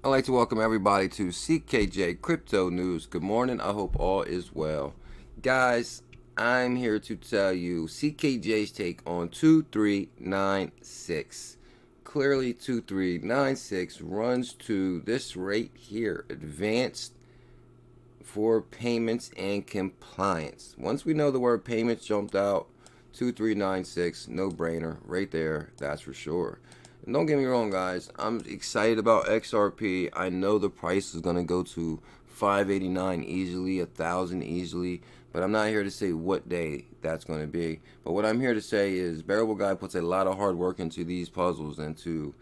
I'd like to welcome everybody to CKJ Crypto News. Good morning. I hope all is well. Guys, I'm here to tell you CKJ's take on 2396. Clearly, 2396 runs to this rate here, advanced for payments and compliance. Once we know the word payments jumped out, 2396, no brainer, right there, that's for sure. And don't get me wrong, guys, I'm excited about XRP. I know the price is going to go to 589 easily, 1,000 easily, but I'm not here to say what day that's going to be. But what I'm here to say is Bearable Guy puts a lot of hard work into these puzzles, and to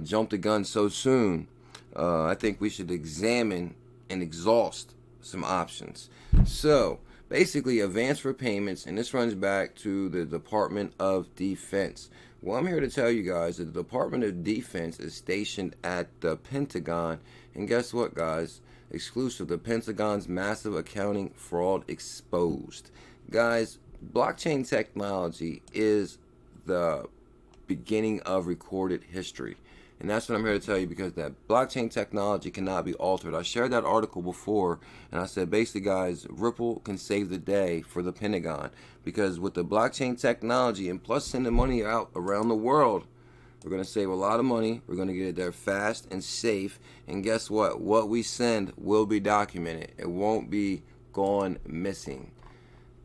jump the gun so soon, I think we should examine and exhaust some options. So basically, advance for payments, and this runs back to the Department of Defense. Well, I'm here to tell you guys that the Department of Defense is stationed at the Pentagon, and guess what, guys? Exclusive, the Pentagon's massive accounting fraud exposed. Guys, blockchain technology is the beginning of recorded history. And that's what I'm here to tell you, because that blockchain technology cannot be altered. I shared that article before, and I said basically, guys, Ripple can save the day for the Pentagon, because with the blockchain technology and plus sending money out around the world, we're going to save a lot of money. We're going to get it there fast and safe. And guess what? What we send will be documented. It won't be gone missing.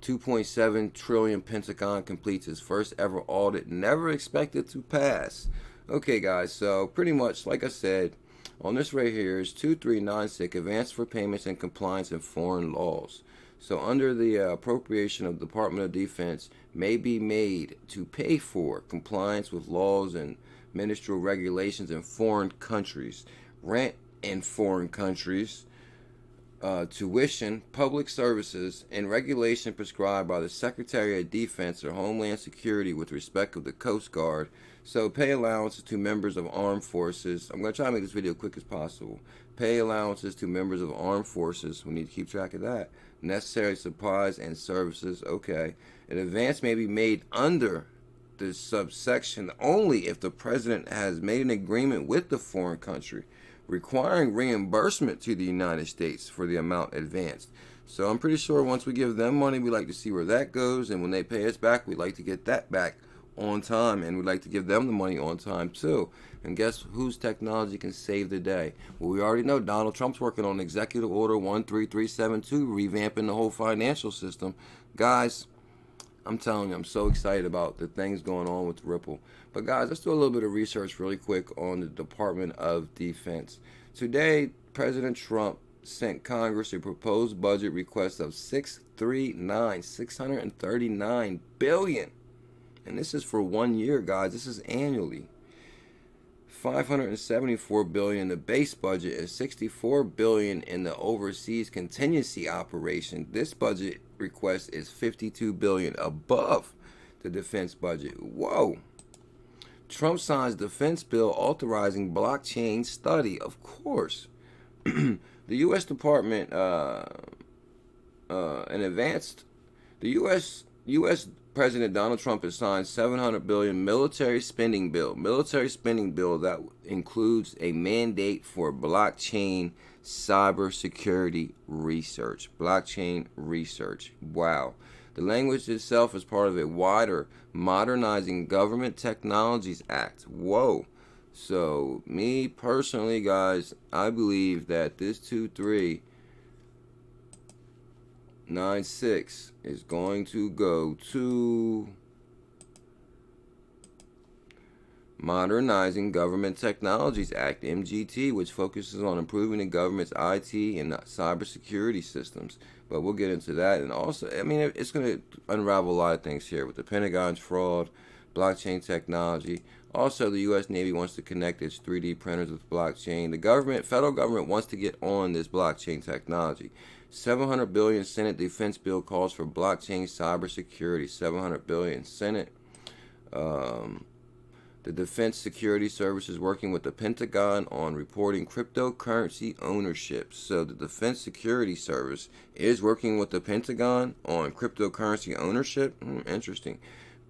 2.7 trillion Pentagon completes its first ever audit, never expected to pass. Okay, guys, so pretty much, like I said, on this right here is 2396, advance for payments and compliance in foreign laws. So under the appropriation of the Department of Defense may be made to pay for compliance with laws and ministerial regulations in foreign countries, rent in foreign countries, tuition, public services, and regulation prescribed by the Secretary of Defense or Homeland Security with respect of the Coast Guard. So pay allowances to members of armed forces. I'm going to try to make this video quick as possible. Pay allowances to members of armed forces. We need to keep track of that. Necessary supplies and services. Okay. An advance may be made under the subsection only if the president has made an agreement with the foreign country requiring reimbursement to the United States for the amount advanced. So I'm pretty sure once we give them money, we like to see where that goes, and when they pay us back, we like to get that back on time, and we like to give them the money on time too. And guess whose technology can save the day? Well, we already know Donald Trump's working on Executive Order 13372, revamping the whole financial system. Guys, I'm telling you, I'm so excited about the things going on with Ripple. But guys, let's do a little bit of research really quick on the Department of Defense. Today, President Trump sent Congress a proposed budget request of $639 billion. And this is for 1 year, guys. This is annually. $574 billion in the base budget and $64 billion in the overseas contingency operation. This budget request is $52 billion above the defense budget. Whoa! Trump signs defense bill authorizing blockchain study. Of course, the U.S. Department the U.S. President Donald Trump has signed $700 billion military spending bill that includes a mandate for blockchain cybersecurity research. Blockchain research. Wow. The language itself is part of a wider Modernizing Government Technologies Act. Whoa. So, me personally, guys, I believe that this 2396 is going to go to Modernizing Government Technologies Act, MGT, which focuses on improving the government's IT and cybersecurity systems. But we'll get into that. And also, I mean, it's going to unravel a lot of things here with the Pentagon's fraud, blockchain technology. Also, the U.S. Navy wants to connect its 3D printers with blockchain. The federal government wants to get on this blockchain technology. $700 billion Senate defense bill calls for blockchain cybersecurity. $700 billion Senate. The Defense Security Service is working with the Pentagon on reporting cryptocurrency ownership. So the Defense Security Service is working with the Pentagon on cryptocurrency ownership. Interesting.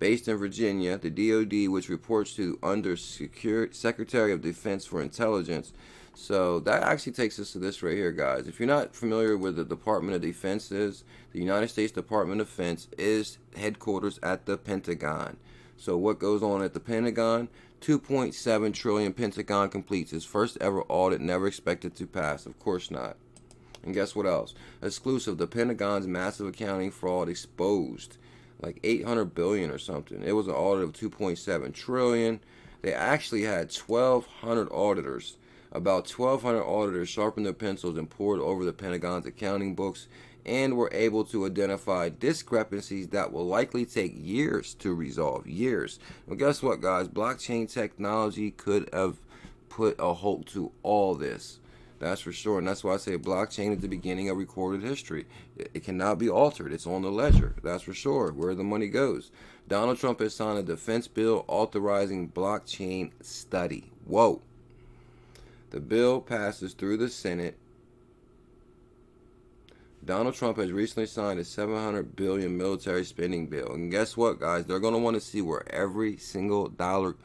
based in Virginia. The DoD, which reports to Under Secretary of Defense for Intelligence. So that actually takes us to this right here, guys. If you're not familiar with the Department of Defense is, the United States Department of Defense is headquarters at the Pentagon. So what goes on at the Pentagon? 2.7 trillion. Pentagon completes its first ever audit, never expected to pass. Of course not. And guess what else? Exclusive, the Pentagon's massive accounting fraud exposed. Like 800 billion or something. It was an audit of 2.7 trillion. They actually had 1,200 auditors. About 1,200 auditors sharpened their pencils and pored over the Pentagon's accounting books and were able to identify discrepancies that will likely take years to resolve. Years. Well, guess what, guys? Blockchain technology could have put a halt to all this. That's for sure. And that's why I say blockchain is the beginning of recorded history. It cannot be altered. It's on the ledger. That's for sure. Where the money goes. Donald Trump has signed a defense bill authorizing blockchain study. Whoa. The bill passes through the Senate. Donald Trump has recently signed a $700 billion military spending bill. And guess what, guys? They're going to want to see where every single dollar...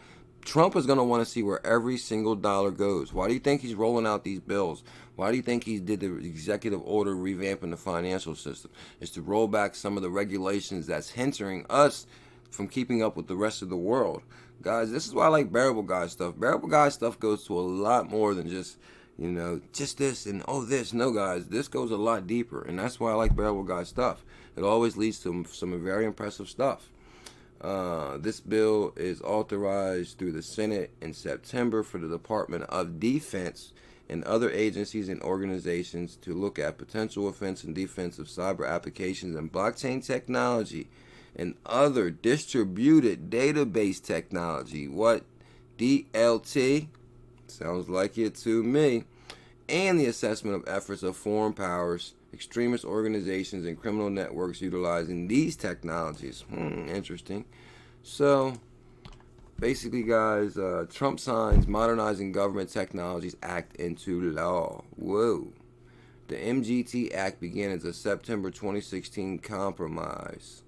Trump is going to want to see where every single dollar goes. Why do you think he's rolling out these bills? Why do you think he did the executive order revamping the financial system? It's to roll back some of the regulations that's hindering us from keeping up with the rest of the world. Guys, this is why I like Bearable Guy stuff. Bearable Guy stuff goes to a lot more than just, you know, just this and oh this. No, guys, this goes a lot deeper. And that's why I like Bearable Guy stuff. It always leads to some very impressive stuff. This bill is authorized through the Senate in September for the Department of Defense and other agencies and organizations to look at potential offense and defense of cyber applications and blockchain technology and other distributed database technology. What? DLT? Sounds like it to me. And the assessment of efforts of foreign powers, extremist organizations, and criminal networks utilizing these technologies. Interesting. So, basically, guys, Trump signs Modernizing Government Technologies Act into law. Whoa. The MGT Act began as a September 2016 compromise.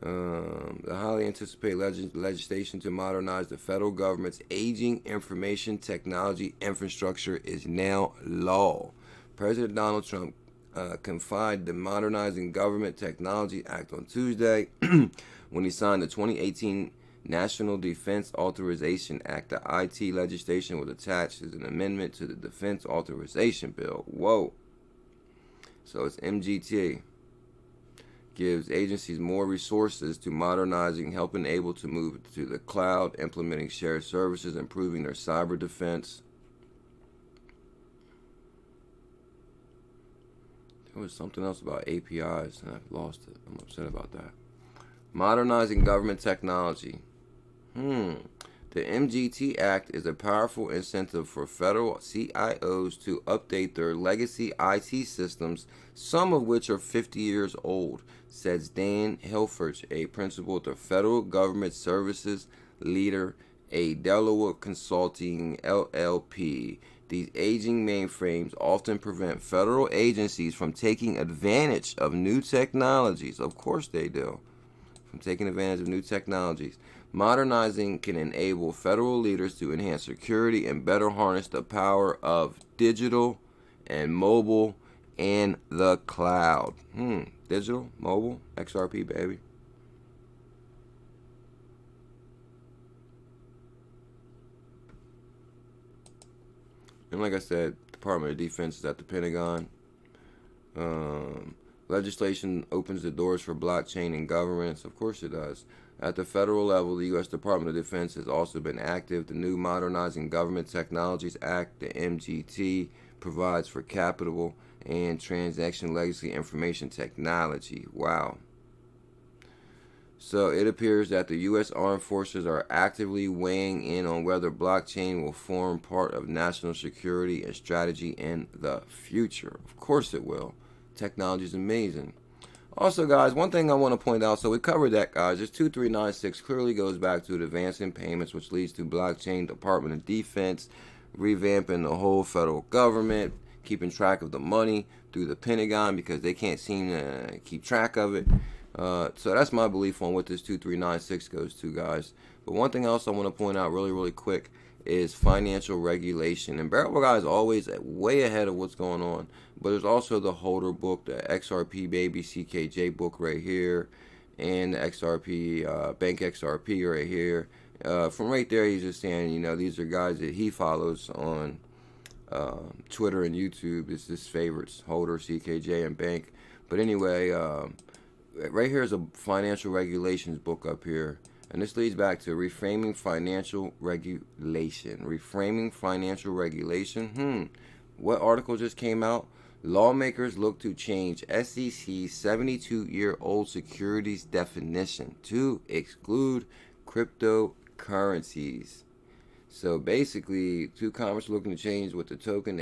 The highly anticipated legislation to modernize the federal government's aging information technology infrastructure is now law. President Donald Trump confided the Modernizing Government Technology Act on Tuesday when he signed the 2018 National Defense Authorization Act. The IT legislation was attached as an amendment to the Defense Authorization Bill. Whoa. So it's MGT. Gives agencies more resources to modernizing, helping able to move to the cloud, implementing shared services, improving their cyber defense. There was something else about APIs, and I've lost it. I'm upset about that. Modernizing government technology. The MGT Act is a powerful incentive for federal CIOs to update their legacy IT systems, some of which are 50 years old, says Dan Hilfert, a principal at the Federal Government Services leader, a Delaware Consulting LLP. These aging mainframes often prevent federal agencies from taking advantage of new technologies. Of course they do. From taking advantage of new technologies. Modernizing can enable federal leaders to enhance security and better harness the power of digital and mobile and the cloud. Digital, mobile, XRP, baby. And like I said, Department of Defense is at the Pentagon. Legislation opens the doors for blockchain in governments. Of course it does. At the federal level, the U.S. Department of Defense has also been active. The new Modernizing Government Technologies Act, the MGT, provides for capital and transaction legacy information technology. Wow. So it appears that the U.S. Armed Forces are actively weighing in on whether blockchain will form part of national security and strategy in the future. Of course it will. Technology is amazing. Also, guys, one thing I want to point out, so we covered that, guys. This 2396 clearly goes back to advancing payments, which leads to blockchain, Department of Defense, revamping the whole federal government, keeping track of the money through the Pentagon because they can't seem to keep track of it. So that's my belief on what this 2396 goes to, guys. But one thing else I want to point out really quick is financial regulation. And Barrel Guy is always way ahead of what's going on. But there's also the Holder book, the XRP Baby CKJ book right here, and the XRP, Bank XRP right here. From right there, he's just saying, you know, these are guys that he follows on Twitter and YouTube. It's his favorites, Holder, CKJ, and Bank. But anyway, right here is a financial regulations book up here. And this leads back to reframing financial regulation. Reframing financial regulation. What article just came out? Lawmakers look to change SEC's 72-year-old securities definition to exclude cryptocurrencies. So basically, Congress looking to change with the Token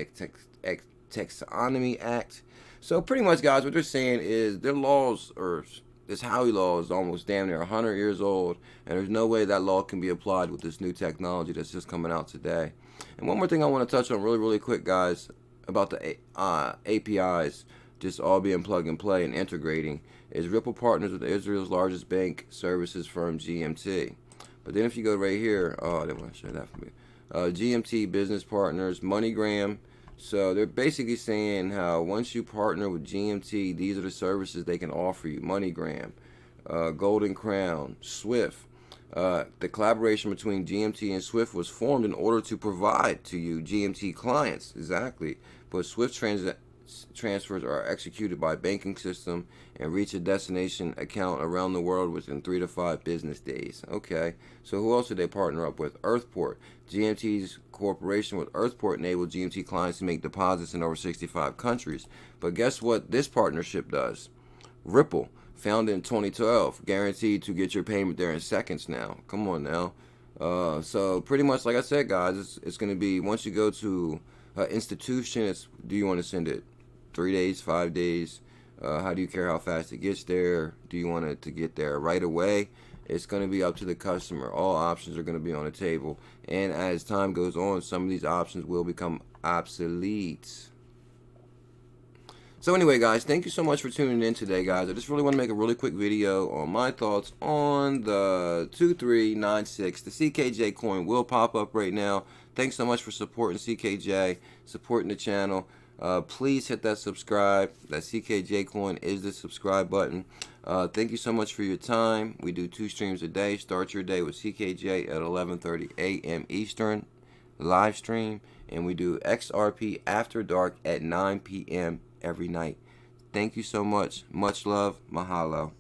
Taxonomy Act. So pretty much, guys, what they're saying is their laws, or this Howey law, is almost damn near 100 years old, and there's no way that law can be applied with this new technology that's just coming out today. And one more thing I want to touch on really quick, guys, about the APIs just all being plug and play and integrating, is Ripple partners with Israel's largest bank services firm, GMT. But then if you go right here, oh, they want to share that for me. GMT business partners, MoneyGram. So they're basically saying how once you partner with GMT, these are the services they can offer you. MoneyGram, Golden Crown, Swift. The collaboration between GMT and Swift was formed in order to provide to you GMT clients. Exactly. But Swift transfers are executed by banking system and reach a destination account around the world within 3 to 5 business days. Okay, so who else did they partner up with? Earthport. GMT's cooperation with Earthport enabled GMT clients to make deposits in over 65 countries. But guess what this partnership does? Ripple, founded in 2012, guaranteed to get your payment there in seconds now. Come on now. So pretty much, like I said, guys, it's going to be, once you go to an institution, do you want to send it 3 days, 5 days? How do you care how fast it gets there? Do you want it to get there right away? It's going to be up to the customer. All options are going to be on the table. And as time goes on, some of these options will become obsolete. So anyway, guys, thank you so much for tuning in today, guys. I just really want to make a really quick video on my thoughts on the 2396. The CKJ coin will pop up right now. Thanks so much for supporting CKJ, supporting the channel. Please hit that subscribe. That CKJ coin is the subscribe button. Thank you so much for your time. We do 2 streams a day. Start your day with CKJ at 11:30 a.m. Eastern live stream, and we do XRP After Dark at 9 p.m. every night. Thank you so much. Much love. Mahalo.